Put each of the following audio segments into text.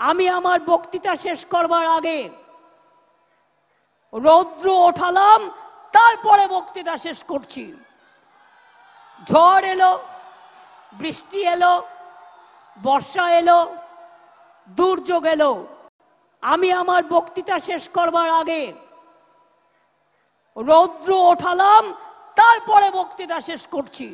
আমি আমার বক্তৃতা শেষ করবার আগে রৌদ্র ওঠালাম, তারপরে বক্তৃতা শেষ করছি। ঝড় এলো, বৃষ্টি এলো, বর্ষা এলো, দুর্যোগ এলো, আমি আমার বক্তৃতা শেষ করবার আগে রৌদ্র ওঠালাম, তারপরে বক্তৃতা শেষ করছি।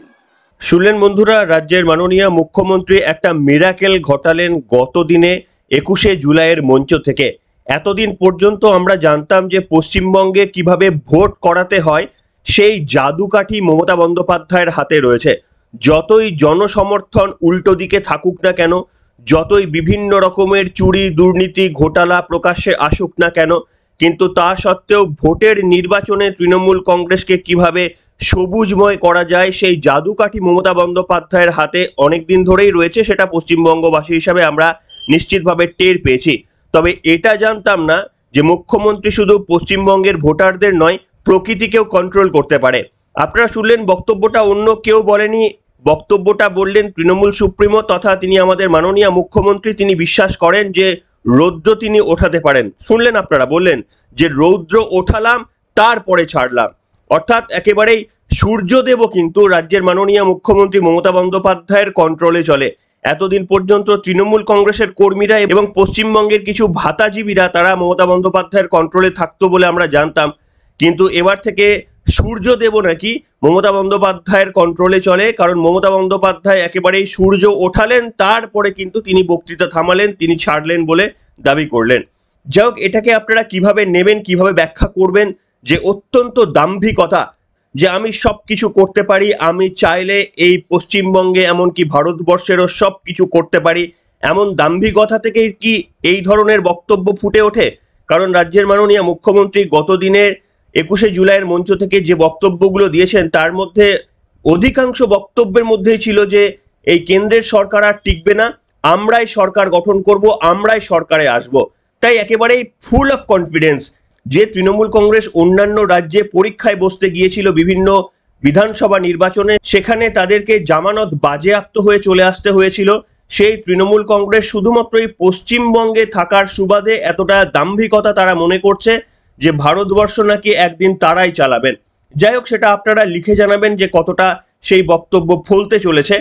শুনলেন বন্ধুরা, রাজ্যের মাননীয় মুখ্যমন্ত্রী একটা মিরাকেল ঘটালেন গত দিনে 21শে জুলাইয়ের মঞ্চ থেকে। এতদিন পর্যন্ত আমরা জানতাম যে পশ্চিমবঙ্গে কিভাবে ভোট করাতে হয় সেই জাদুকাঠি মমতা বন্দ্যোপাধ্যায়ের হাতে রয়েছে। যতই জনসমর্থন উল্টো দিকে থাকুক না কেন, যতই বিভিন্ন রকমের চুরি দুর্নীতি ঘোটালা প্রকাশ্যে আসুক না কেন, কিন্তু তা সত্ত্বেও ভোটের নির্বাচনে তৃণমূল কংগ্রেসকে কিভাবে সবুজময় করা যায় সেই জাদুকাঠি মমতা বন্দ্যোপাধ্যায়ের হাতে অনেকদিন ধরেই রয়েছে, সেটা পশ্চিমবঙ্গবাসী হিসাবে আমরা নিশ্চিতভাবে টের পেয়েছি। তবে এটা জানতাম না যে মুখ্যমন্ত্রী শুধু পশ্চিমবঙ্গের ভোটারদের নয়, প্রকৃতিকেও কন্ট্রোল করতে পারে। আপনারা শুনলেন বক্তব্যটা অন্য কেউ বলেনি, বক্তব্যটা বললেন তৃণমূল সুপ্রিমো তথা তিনি আমাদের মাননীয় মুখ্যমন্ত্রী। তিনি বিশ্বাস করেন যে রৌদ্র তিনি ওঠাতে পারেন। শুনলেন আপনারা, বললেন যে রৌদ্র ওঠালাম তারপরে ছাড়লাম, অর্থাৎ একেবারেই সূর্যদেবও কিন্তু রাজ্যের মাননীয় মুখ্যমন্ত্রী মমতা বন্দ্যোপাধ্যায়ের কন্ট্রোলে চলে। এতদিন পর্যন্ত তৃণমূল কংগ্রেসের কর্মীরা এবং পশ্চিমবঙ্গের কিছু ভাতাজীবীরা তারা মমতা বন্দ্যোপাধ্যায়ের কন্ট্রোলে থাকতো বলে আমরা জানতাম, কিন্তু এবার থেকে সূর্যদেবও নাকি মমতা বন্দ্যোপাধ্যায়ের কন্ট্রোলে চলে। কারণ মমতা বন্দ্যোপাধ্যায় একেবারেই সূর্য ওঠালেন, তারপরে কিন্তু তিনি বক্তৃতা থামালেন, তিনি ছাড়লেন বলে দাবি করলেন। যাই হোক, এটাকে আপনারা কিভাবে নেবেন, কিভাবে ব্যাখ্যা করবেন যে অত্যন্ত দাম্ভিকতা, যে আমি সব কিছু করতে পারি, আমি চাইলে এই পশ্চিমবঙ্গে এমনকি ভারতবর্ষেরও সব কিছু করতে পারি, এমন দাম্ভিকতা থেকে কি এই ধরনের বক্তব্য ফুটে ওঠে? কারণ রাজ্যের মাননীয় মুখ্যমন্ত্রী গত দিনের 21শে জুলাইয়ের মঞ্চ থেকে যে বক্তব্যগুলো দিয়েছেন তার মধ্যে অধিকাংশ বক্তব্যের মধ্যেই ছিল যে এই কেন্দ্রের সরকার আর টিকবে না, আমরাই সরকার গঠন করব, আমরাই সরকারে আসব। তাই একেবারেই ফুল অফ কনফিডেন্স যে তৃণমূল কংগ্রেস অন্যান্য রাজ্যে পরীক্ষায় বসতে গিয়েছিল বিভিন্ন বিধানসভা নির্বাচনে, সেখানে তাদেরকে জামানত বাজেয়াপ্ত হয়ে চলে আসতে হয়েছিল, সেই তৃণমূল কংগ্রেস শুধুমাত্রই পশ্চিমবঙ্গে থাকার সুবাদে এতটা দাম্ভিকতা তারা মনে করছে যে ভারতবর্ষ নাকি একদিন তারাই চালাবেন। যাই হোক, সেটা আপনারা লিখে জানাবেন যে কতটা সেই বক্তব্য ফলতে চলেছে।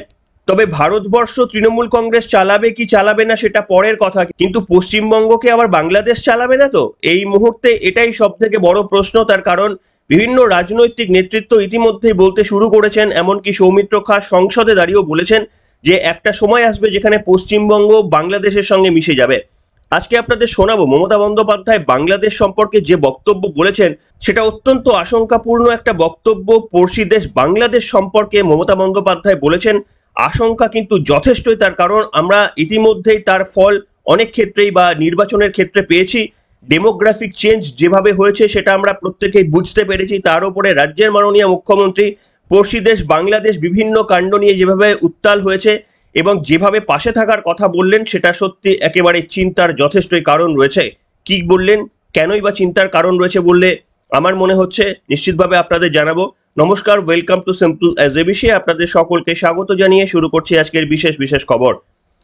তবে ভারতবর্ষ তৃণমূল কংগ্রেস চালাবে কি চালাবে না সেটা পরের কথা, কিন্তু পশ্চিমবঙ্গকে আবার বাংলাদেশ চালাবে না তো? এই মুহূর্তে এটাই সব থেকে বড় প্রশ্ন। তার কারণ বিভিন্ন রাজনৈতিক নেতৃত্ব ইতিমধ্যেই বলতে শুরু করেছেন, এমনকি সৌমিত্র খাঁ সংসদে দাঁড়িয়েও বলেছেন যে একটা সময় আসবে যেখানে পশ্চিমবঙ্গ বাংলাদেশের সঙ্গে মিশে যাবে। আজকে আপনাদের শোনাবো মমতা বন্দ্যোপাধ্যায় বাংলাদেশ সম্পর্কে যে বক্তব্য বলেছেন, সেটা অত্যন্ত আশঙ্কাপূর্ণ একটা বক্তব্য। পড়শি দেশ বাংলাদেশ সম্পর্কে মমতা বন্দ্যোপাধ্যায় বলেছেন, আশঙ্কা কিন্তু যথেষ্টই। তার কারণ আমরা ইতিমধ্যেই তার ফল অনেক ক্ষেত্রেই বা নির্বাচনের ক্ষেত্রে পেয়েছি। ডেমোগ্রাফিক চেঞ্জ যেভাবে হয়েছে সেটা আমরা প্রত্যেকেই বুঝতে পেরেছি। তার উপরে রাজ্যের মাননীয় মুখ্যমন্ত্রী পড়শি দেশ বাংলাদেশ বিভিন্ন কাণ্ড নিয়ে যেভাবে উত্তাল হয়েছে এবং যেভাবে পাশে থাকার কথা বললেন, সেটা সত্যি একেবারে চিন্তার যথেষ্টই কারণ রয়েছে। কি বললেন, কেনই বা চিন্তার কারণ রয়েছে বললে আমার মনে হচ্ছে নিশ্চিতভাবে আপনাদের জানাবো। নমস্কার, welcome to simple as ABC. আপনাদের সকলকে স্বাগত জানিয়ে শুরু করছি আজকের বিশেষ খবর।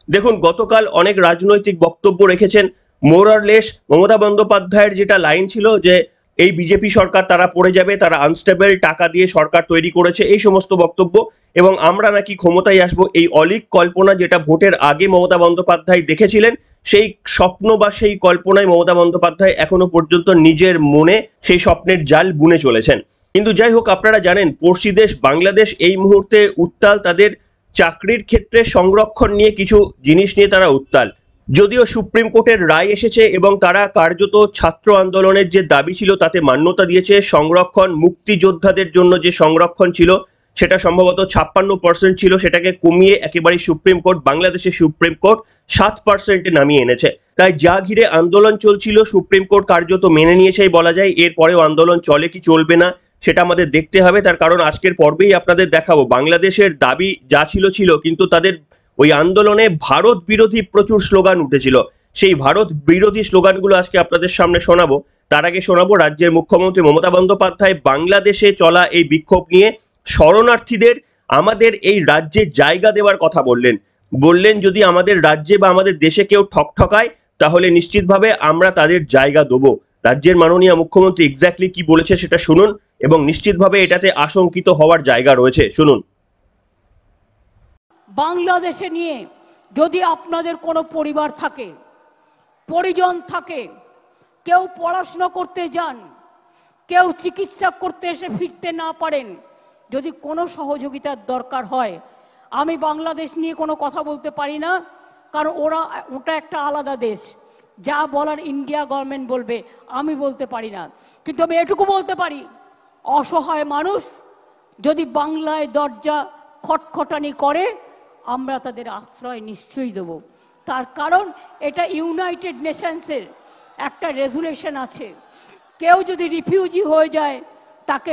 দেখুন, গতকাল অনেক রাজনৈতিক বক্তব্য রেখেছেন। মোর অর লেস মমতা বন্দ্যোপাধ্যায়ের যেটা লাইন ছিল যে এই বিজেপি সরকার তারা পড়ে যাবে, তারা আনস্টেবল, টাকা দিয়ে সরকার তৈরি করেছে, এই সমস্ত বক্তব্য, এবং আমরা নাকি ক্ষমতায় আসবো, এই অলীক কল্পনা যেটা ভোটের আগে মমতা বন্দ্যোপাধ্যায় দেখেছিলেন, সেই স্বপ্ন বা সেই কল্পনায় মমতা বন্দ্যোপাধ্যায় এখনো পর্যন্ত নিজের মনে সেই স্বপ্নের জাল বুনে চলেছেন। কিন্তু যাই হোক, আপনারা জানেন পড়শি দেশ বাংলাদেশ এই মুহূর্তে উত্তাল। তাদের চাকরির ক্ষেত্রে সংরক্ষণ নিয়ে কিছু জিনিস নিয়ে তারা উত্তাল। যদিও সুপ্রিম কোর্টের রায় এসেছে এবং তারা কার্যত ছাত্র আন্দোলনের যে দাবি ছিল তাতে মান্যতা দিয়েছে। সংরক্ষণ, মুক্তিযোদ্ধাদের জন্য যে সংরক্ষণ ছিল সেটা সম্ভবত 56% ছিল, সেটাকে কমিয়ে একেবারে সুপ্রিম কোর্ট, বাংলাদেশের সুপ্রিম কোর্ট 7%-এ নামিয়ে এনেছে। তাই যা ঘিরে আন্দোলন চলছিল সুপ্রিম কোর্ট কার্যত মেনে নিয়েছেই বলা যায়। এরপরেও আন্দোলন চলে কি চলবে না সেটা আমাদের দেখতে হবে। তার কারণ আজকের পর্বেই আপনাদের দেখাবো বাংলাদেশের দাবি যা ছিল, কিন্তু তাদের ওই আন্দোলনে ভারত বিরোধী প্রচুর স্লোগান উঠেছিল। সেই ভারত বিরোধী স্লোগানগুলো আজকে আপনাদের সামনে শোনাবো। তার আগে শোনাবো রাজ্যের মুখ্যমন্ত্রী মমতা বন্দ্যোপাধ্যায় বাংলাদেশে চলা এই বিক্ষোভ নিয়ে শরণার্থীদের আমাদের এই রাজ্যে জায়গা দেওয়ার কথা বললেন। যদি আমাদের রাজ্যে বা আমাদের দেশে কেউ ঠকঠকায় তাহলে নিশ্চিতভাবে আমরা তাদের জায়গা দেবো। রাজ্যের মাননীয় মুখ্যমন্ত্রী এক্স্যাক্টলি কি বলেছে সেটা শুনুন, এবং নিশ্চিতভাবে এটাতে আশঙ্কিত হওয়ার জায়গা রয়েছে, শুনুন। বাংলাদেশে নিয়ে যদি আপনাদের কোনো পরিবার থাকে, পরিজন থাকে, কেউ পড়াশোনা করতে যান, কেউ চিকিৎসা করতে এসে ফিরতে না পারেন, যদি কোনো সহযোগিতার দরকার হয়, আমি বাংলাদেশ নিয়ে কোনো কথা বলতে পারি না, কারণ ওটা একটা আলাদা দেশ। যা বলার ইন্ডিয়া গভর্নমেন্ট বলবে, আমি বলতে পারি না। কিন্তু আমি এটুকু বলতে পারি, অসহায় মানুষ যদি বাংলায় দরজা খটখটানি করে, আমরা তাদের আশ্রয় নিশ্চয়ই দেব। তার কারণ এটা ইউনাইটেড নেশনসের একটা রেজুলেশন আছে, কেউ যদি রিফিউজি হয়ে যায় তাকে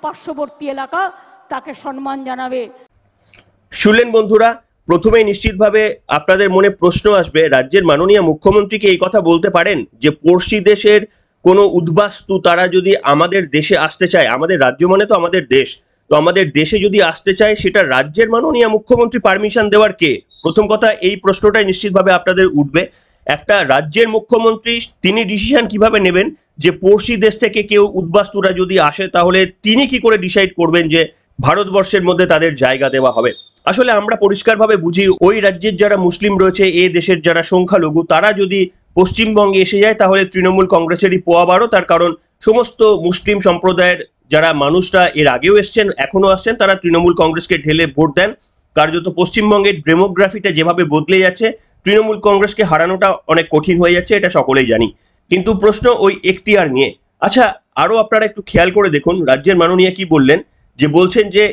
পার্শ্ববর্তী এলাকা তাকে সম্মান জানাবে। শুনলেন বন্ধুরা, প্রথমেই নিশ্চিতভাবে আপনাদের মনে প্রশ্ন আসবে, রাজ্যের মাননীয় মুখ্যমন্ত্রীকে এই কথা বলতে পারেন যে পড়শি দেশের কোনো উদ্বাস্তু তারা যদি আমাদের দেশে আসতে চায়, আমাদের রাজ্য মানে তো আমাদের দেশ, তো আমাদের দেশে যদি আসতে চায় সেটা রাজ্যের মাননীয় মুখ্যমন্ত্রী পারমিশন দেওয়ার কে? প্রথম কথা, এই প্রশ্নটাই নিশ্চিতভাবে আপনাদের উঠবে। একটা রাজ্যের মুখ্যমন্ত্রী তিনি ডিসিশন কিভাবে নেবেন যে পড়শি দেশ থেকে কেউ উদ্বাস্তুরা যদি আসে তাহলে তিনি কি করে ডিসাইড করবেন যে ভারতবর্ষের মধ্যে তাদের জায়গা দেওয়া হবে? আসলে আমরা পরিষ্কারভাবে বুঝি, ওই রাজ্যের যারা মুসলিম রয়েছে, এই দেশের যারা সংখ্যালঘু, তারা যদি পশ্চিমবঙ্গে এসে যায় তাহলে তৃণমূল কংগ্রেসেরই পোয়া বারো। তার কারণ সমস্ত মুসলিম সম্প্রদায়ের যারা মানুষরা এর আগেও এসছেন, এখনো আসছেন, তারা তৃণমূল কংগ্রেসকে ঢেলে ভোট দেন। কার্যত পশ্চিমবঙ্গের ডেমোগ্রাফিটা যেভাবে বদলে যাচ্ছে, তৃণমূল কংগ্রেসকে হারানোটা অনেক কঠিন হয়ে যাচ্ছে, এটা সকলেই জানি। কিন্তু প্রশ্ন ওই এখতিয়ার নিয়ে। আচ্ছা, আরো আপনারা একটু খেয়াল করে দেখুন রাজ্যের মাননীয় কি বললেন, যে বলছেন যে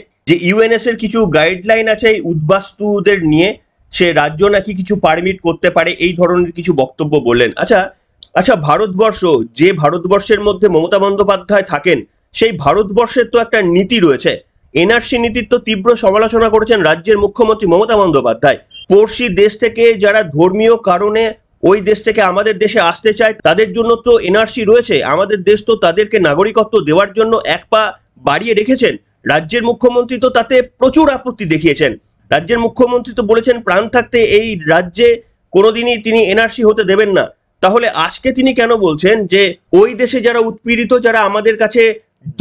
ইউএনএস এর কিছু গাইডলাইন আছে এই উদ্বাস্তুদের নিয়ে, সে রাজ্য নাকি কিছু পারমিট করতে পারে, এই ধরনের কিছু বক্তব্য বললেন। আচ্ছা, ভারতবর্ষ, যে ভারতবর্ষের মধ্যে মমতা বন্দ্যোপাধ্যায় থাকেন, সেই ভারতবর্ষের তো একটা নীতি রয়েছে। এনআরসি নীতির তো তীব্র সমালোচনা করেছেন রাজ্যের মুখ্যমন্ত্রী মমতা বন্দ্যোপাধ্যায়। পড়শি দেশ থেকে যারা ধর্মীয় কারণে ওই দেশ থেকে আমাদের দেশে আসতে চায়, তাদের জন্য তো এনআরসি রয়েছে। আমাদের দেশ তো তাদেরকে নাগরিকত্ব দেওয়ার জন্য এক পা বাড়িয়ে রেখেছেন। রাজ্যের মুখ্যমন্ত্রী তো তাতে প্রচুর আপত্তি দেখিয়েছেন। রাজ্যের মুখ্যমন্ত্রী তো বলেছেন প্রাণ থাকতে এই রাজ্যে কোনোদিনই তিনি এনআরসি হতে দেবেন না। তাহলে আজকে তিনি কেন বলছেন যে ওই দেশে যারা উৎপীড়িত, যারা আমাদের কাছে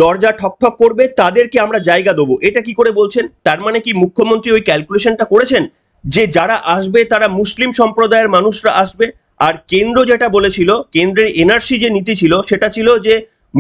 দরজা ঠকঠক করবে, তাদেরকে আমরা জায়গা দেবো? এটা কি করে বলছেন? তার মানে কি মুখ্যমন্ত্রী ওই ক্যালকুলেশনটা করেছেন যে যারা আসবে তারা মুসলিম সম্প্রদায়ের মানুষরা আসবে? আর কেন্দ্র যেটা বলেছিল, কেন্দ্রের এনআরসি যে নীতি ছিল, সেটা ছিল যে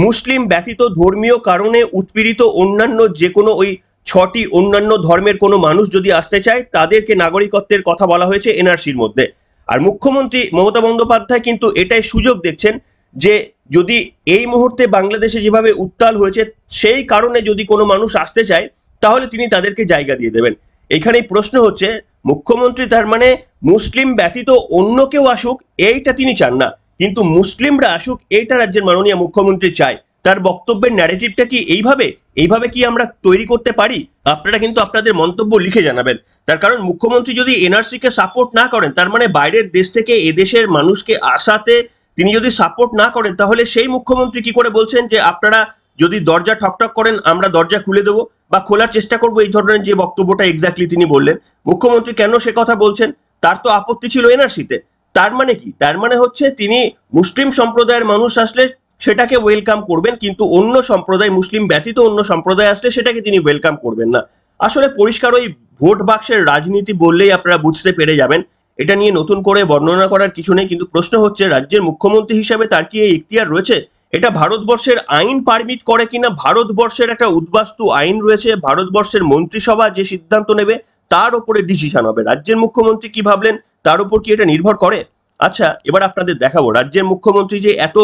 মুসলিম ব্যতীত ধর্মীয় কারণে উৎপীড়িত অন্যান্য যে কোনো ওই 6টি অন্যান্য ধর্মের কোনো মানুষ যদি আসতে চায়, তাদেরকে নাগরিকত্বের কথা বলা হয়েছে এনআরসির মধ্যে। আর মুখ্যমন্ত্রী মমতা বন্দ্যোপাধ্যায় কিন্তু এটাই সুযোগ দেখছেন যে যদি এই মুহূর্তে বাংলাদেশে যেভাবে উত্তাল হয়েছে, সেই কারণে যদি কোনো মানুষ আসতে চায় তাহলে তিনি তাদেরকে জায়গা দিয়ে দেবেন। এখানেই প্রশ্ন হচ্ছে, মুখ্যমন্ত্রী তার মানে মুসলিম ব্যতীত অন্য কেউ আসুক এইটা তিনি চান না, কিন্তু মুসলিমরা আসুক এইটা রাজ্যের মাননীয় মুখ্যমন্ত্রী চায়। তার বক্তব্যের ন্যারেটিভটা কি এইভাবে কি আমরা তৈরি করতে পারি? আপনারা কিন্তু আপনাদের মন্তব্য লিখে জানাবেন। তার কারণ মুখ্যমন্ত্রী যদি এনআরসি কে সাপোর্ট না করেন, তার মানে বাইরের দেশ থেকে এদেশের মানুষকে আসাতে তিনি যদি সাপোর্ট না করেন, তাহলে সেই মুখ্যমন্ত্রী কি করে বলছেন যে আপনারা যদি দরজা ঠকঠক করেন আমরা দরজা খুলে দেবো বা খোলার চেষ্টা করবো? এই ধরনের যে বক্তব্যটা এক্স্যাক্টলি তিনি বললেন, মুখ্যমন্ত্রী কেন সে কথা বলছেন? তার তো আপত্তি ছিল এনআরসিতে। তার মানে কি? তার মানে হচ্ছে তিনি মুসলিম সম্প্রদায়ের মানুষ আসলে সেটাকে ওয়েলকাম করবেন, কিন্তু অন্য সম্প্রদায়, মুসলিম ব্যতীত অন্য সম্প্রদায় আসলে সেটাকে তিনি ওয়েলকাম করবেন না। আসলে পরিষ্কার ওই ভোট বাক্সের রাজনীতি বললেই আপনারা বুঝতে পেরে যাবেন। এটা নিয়ে নতুন করে বর্ণনা করার কিছু নেই। কিন্তু প্রশ্ন হচ্ছে, রাজ্যের মুখ্যমন্ত্রী হিসাবে তার কি এই এখতিয়ার রয়েছে? এটা ভারতবর্ষের আইন পারমিট করে কিনা? ভারতবর্ষের একটা উদ্বাস্তু আইন রয়েছে, ভারতবর্ষের মন্ত্রিসভা যে সিদ্ধান্ত নেবে তার উপরে ডিসিশন হবে। রাজ্যের মুখ্যমন্ত্রী কি ভাবলেন তার উপর কি এটা নির্ভর করে? আচ্ছা, এবার আপনাদের দেখাবো রাজ্যের মুখ্যমন্ত্রী যে এত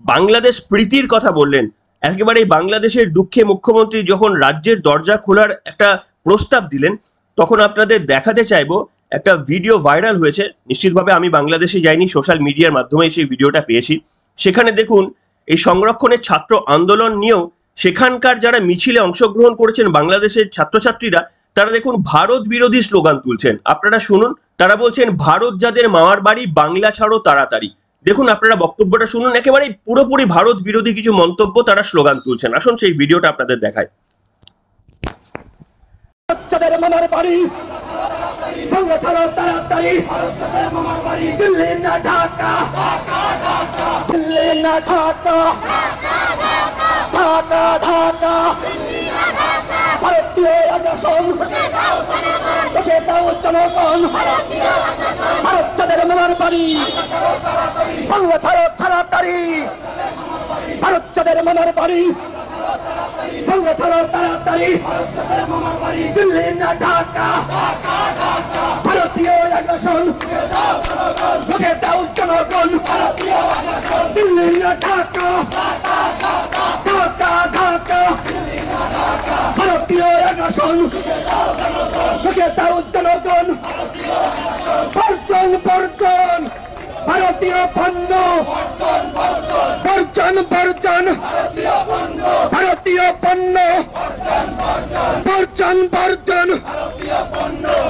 বাংলাদেশ প্রীতির কথা বললেন। একেবারে বাংলাদেশের দুঃখে মুখ্যমন্ত্রী যখন রাজ্যের দরজা খোলার একটা প্রস্তাব দিলেন, তখন আপনাদের দেখাতে চাইবো একটা ভিডিও ভাইরাল হয়েছে। নিশ্চিতভাবে আমি বাংলাদেশে যাইনি, সোশ্যাল মিডিয়ার মাধ্যমে সেই ভিডিওটা পেয়েছি। সেখানে দেখুন এই সংরক্ষণের ছাত্র আন্দোলন নিয়েও সেখানকার যারা মিছিলে অংশগ্রহণ করেছেন বাংলাদেশের ছাত্রছাত্রীরা, তারা দেখুন ভারত বিরোধী স্লোগান তুলছেন। আপনারা শুনুন, তারা বলছেন ভারত যাদের মামার বাড়ি, বাংলা ছাড়ো তাড়াতাড়ি। দেখুন আপনারা বক্তব্যটা শুনুন, একেবারে পুরোপুরি ভারত বিরোধী কিছু মন্তব্য তারা স্লোগান তুলছেন। আসুন সেই ভিডিওটা আপনাদের দেখায়। যাদের মামার বাড়ি বাংলা ছাড়ো তাড়াতাড়ি, দিল্লি না ঢাকা, দিল্লি না ঢাকা, ঢাকা ঢাকা, ভারতীয় আগ্রাসন রুখে দাও জনগণ, ভারত তাদের মামার বাড়ি, বাংলা ছাড়ো তাড়াতাড়ি, ভারত তাদের মামার বাড়ি, বাংলা ছাড়ো তাড়াতাড়ি, দিল্লি না ঢাকা, ভারতীয় আগ্রাসন রুখে দাও জনগণ, দিল্লি না ঢাকা, ঢাকা ঢাকা, ভারতীয় আগ্রাসন রুখে দাও জনগণ, বর্জন বর্জন ভারতীয় পণ্য, বর্জন বর্জন ভারতীয় পণ্য, বর্জন বর্জন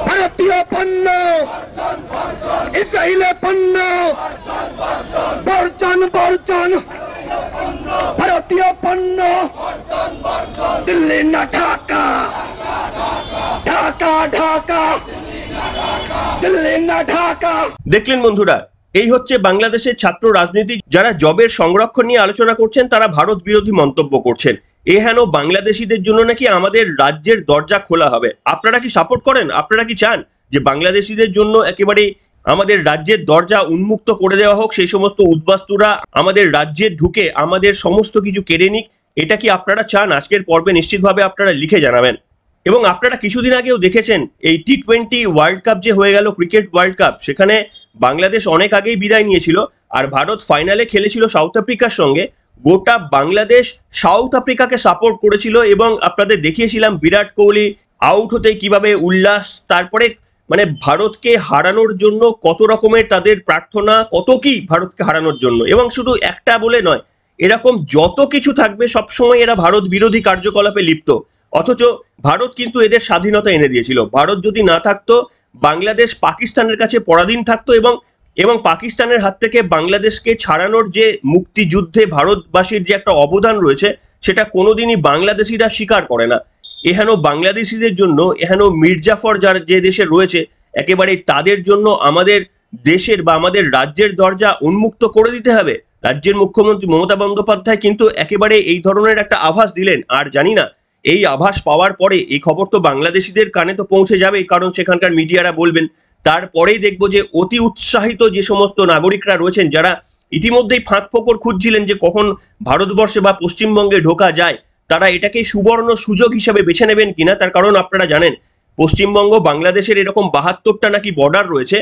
ভারতীয় পণ্য, ইসরায়েলের পণ্য, বর্জন বর্জন ভারতীয় পণ্য, দিল্লি না ঢাকা, ঢাকা ঢাকা, দিল্লি না ঢাকা। দেখলেন বন্ধুরা, এই হচ্ছে বাংলাদেশের ছাত্র রাজনীতি। যারা জবের সংরক্ষণ নিয়ে আলোচনা করছেন তারা ভারত বিরোধী মন্তব্য করছেন। হেন বাংলাদেশিদের জন্য নাকি আমাদের রাজ্যের দরজা খোলা হবে। আপনারা কি সাপোর্ট করেন? আপনারা কি চান যে বাংলাদেশিদের জন্য একেবারে আমাদের রাজ্যের দরজা উন্মুক্ত করে দেওয়া হোক, সেই সমস্ত উদ্বাস্তুরা আমাদের রাজ্যে ঢুকে আমাদের সমস্ত কিছু কেড়ে নিক? এটা কি আপনারা চান? আজকের পর্বে নিশ্চিতভাবে আপনারা লিখে জানাবেন। এবং আপনারা কিছুদিন আগেও দেখেছেন এই টি-20 ওয়ার্ল্ড কাপ যে হয়ে গেল, ক্রিকেট ওয়ার্ল্ড কাপ, সেখানে বাংলাদেশ অনেক আগেই বিদায় নিয়েছিল আর ভারত ফাইনালে খেলেছিল সাউথ আফ্রিকার সঙ্গে। গোটা বাংলাদেশ সাউথ আফ্রিকাকে সাপোর্ট করেছিল এবং আপনাদের দেখিয়েছিলাম বিরাট কোহলি আউট হতেই কিভাবে উল্লাস, তারপরে মানে ভারতকে হারানোর জন্য কত রকমের তাদের প্রার্থনা, কত কি ভারতকে হারানোর জন্য। এবং শুধু একটা বলে নয়, এরকম যত কিছু থাকবে সবসময় এরা ভারত বিরোধী কার্যকলাপে লিপ্ত। অথচ ভারত কিন্তু এদের স্বাধীনতা এনে দিয়েছিল। ভারত যদি না থাকতো বাংলাদেশ পাকিস্তানের কাছে পরাধীন থাকতো এবং পাকিস্তানের হাত থেকে বাংলাদেশকে ছাড়ানোর যে মুক্তিযুদ্ধে ভারতবাসীর যে একটা অবদান রয়েছে সেটা কোনোদিনই বাংলাদেশিরা স্বীকার করে না। এহেন বাংলাদেশিদের জন্য, এহেন মির্জাফর যার যে দেশে রয়েছে, একেবারে তাদের জন্য আমাদের দেশের বা আমাদের রাজ্যের দরজা উন্মুক্ত করে দিতে হবে। রাজ্যের মুখ্যমন্ত্রী মমতা বন্দ্যোপাধ্যায় কিন্তু একেবারে এই ধরনের একটা আভাস দিলেন। আর জানি না এই আভাস পাওয়ার পরে এই খবর তো বাংলাদেশিদের কানে তো পৌঁছে যাবে, কারণ সেখানকার মিডিয়ারা বলবেন। তারপরেই দেখবো যে অতি উৎসাহিত যে সমস্ত নাগরিকরা রয়েছেন, যারা ইতিমধ্যেই ফাঁক ফোকর খুঁজছিলেন যে কখন ভারতবর্ষে বা পশ্চিমবঙ্গে ঢোকা যায়, তারা এটাকে সুবর্ণ সুযোগ হিসেবে বেছে নেবেন কিনা। তার কারণ আপনারা জানেন পশ্চিমবঙ্গ বাংলাদেশের এরকম 72টা নাকি বর্ডার রয়েছে,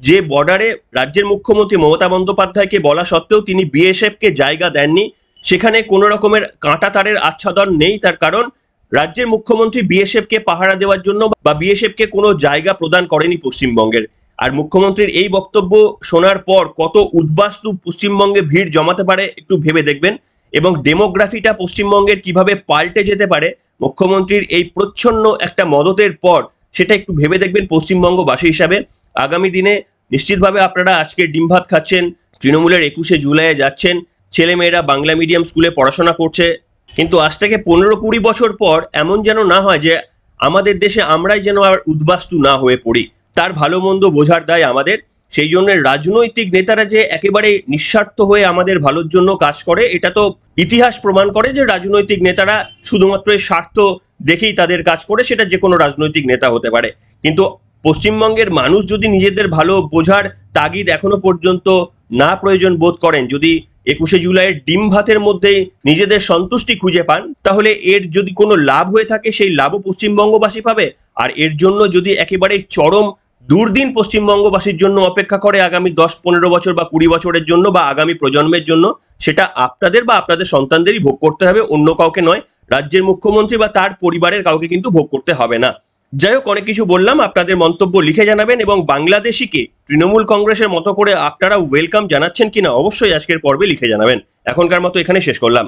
যে বর্ডারে রাজ্যের মুখ্যমন্ত্রী মমতা বন্দ্যোপাধ্যায়কে বলা সত্ত্বেও তিনি বিএসএফকে জায়গা দেননি। সেখানে কোনো রকমের কাঁটা তারের আচ্ছাদন নেই। তার কারণ রাজ্যের মুখ্যমন্ত্রী বিএসএফকে পাহারা দেওয়ার জন্য বা বিএসএফকে কোনো জায়গা প্রদান করেনি পশ্চিমবঙ্গের। আর মুখ্যমন্ত্রীর এই বক্তব্য শোনার পর কত উদ্বাস্তু পশ্চিমবঙ্গে ভিড় জমাতে পারে একটু ভেবে দেখবেন। এবং ডেমোগ্রাফিটা পশ্চিমবঙ্গের কিভাবে পাল্টে যেতে পারে মুখ্যমন্ত্রীর এই প্রচ্ছন্ন একটা মদতের পর, সেটা একটু ভেবে দেখবেন পশ্চিমবঙ্গবাসী হিসাবে। আগামী দিনে নিশ্চিতভাবে আপনারা আজকে ডিম ভাত খাচ্ছেন, তৃণমূলের 21শে জুলাইয়ে যাচ্ছেন, ছেলেমেয়েরা বাংলা মিডিয়াম স্কুলে পড়াশোনা করছে, কিন্তু আজ থেকে 15-20 বছর পর এমন যেন না হয় যে আমাদের দেশে আমরাই যেন আর উদ্বাস্তু না হয়ে পড়ি। তার ভালো মন্দ বোঝার দায় আমাদের। সেই জন্য রাজনৈতিক নেতারা যে একেবারে নিঃস্বার্থ হয়ে আমাদের ভালোর জন্য কাজ করে, এটা তো ইতিহাস প্রমাণ করে যে রাজনৈতিক নেতারা শুধুমাত্র স্বার্থ দেখেই তাদের কাজ করে, সেটা যে কোনো রাজনৈতিক নেতা হতে পারে। কিন্তু পশ্চিমবঙ্গের মানুষ যদি নিজেদের ভালো বোঝার তাগিদ এখনো পর্যন্ত না প্রয়োজন বোধ করেন, যদি 21শে জুলাইয়ের ডিম ভাতের মধ্যেই নিজেদের সন্তুষ্টি খুঁজে পান, তাহলে এর যদি কোনো লাভ হয়ে থাকে সেই লাভও পশ্চিমবঙ্গবাসী পাবে। আর এর জন্য যদি একেবারে চরম দুর্দিন পশ্চিমবঙ্গবাসীর জন্য অপেক্ষা করে আগামী 10-15 বছর বা 20 বছরের জন্য বা আগামী প্রজন্মের জন্য, সেটা আপনাদের বা আপনাদের সন্তানদেরই ভোগ করতে হবে, অন্য কাউকে নয়। রাজ্যের মুখ্যমন্ত্রী বা তার পরিবারের কাউকে কিন্তু ভোগ করতে হবে না। যাই হোক, অনেক কিছু বললাম, আপনাদের মন্তব্য লিখে জানাবেন এবং বাংলাদেশিকে তৃণমূল কংগ্রেসের মতো করে আপনারা ওয়েলকাম জানাচ্ছেন কিনা অবশ্যই আজকের পর্বে লিখে জানাবেন। এখনকার মতো এখানে শেষ করলাম।